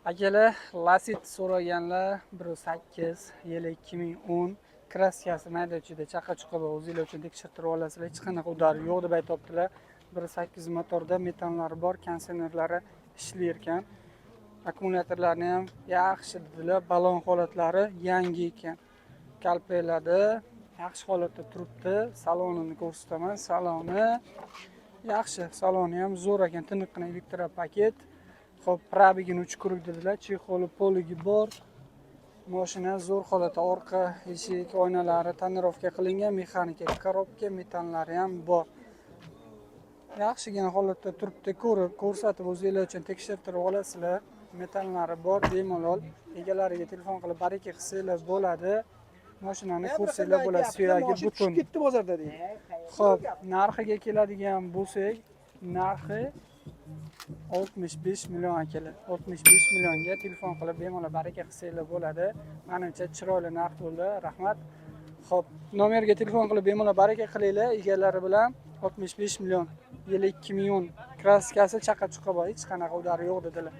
Akalar, Lacetti so'raganlar 1.8 yili 2010 kraskasi mayda-chuyda chaqa-chuqa bor. O'zinglar uchun tekshirtirib olasizlar. Hech qanaqa udari yo'q deb aytibdilar. 1.8 motorda metanlari bor, kondisionerlari ishlar ekan. Akkumulyatorlarni ham yaxshi dedilar. Balon holatlari yangi ekan. Kalpelada yaxshi holatda turibdi. Salonini ko'rsataman. Saloni yaxshi, saloni ham zo'r ekan. Tiniqqina elektropaket. Xo'p, probigini 3 kuruk dedilar. Chexoli, poligi bor. Mashina zo'r holatda, orqa eshik oynalari tonirovka qilingan, mexanika korobka, metanlari ham bor. Yaxshigina holatda turibdi, ko'rsatib o'zinglar uchun tekshirtirib olasizlar. Metanlari bor, bemalol. Egalariga telefon qilib baraka qilsanglar bo'ladi. Mashinani ko'rsanglar bo'ladi, suyagi butun. Ketdi bozorda deydi. Xo'p, narxiga keladigan bo'lsak, narxi 65 million akalar. 65 millionga telefon qilib bemalol baraka qilsanglar bo'ladi. Menimcha chiroyli narx bo'ldi. Rahmat. Xo'p, nomerga telefon qilib bemalol baraka qilinglar. Egalari bilan 65 million. Yili 2010 kraskasi chaqa-chuqa bor, hech qanaqa udari yo'q dedilar.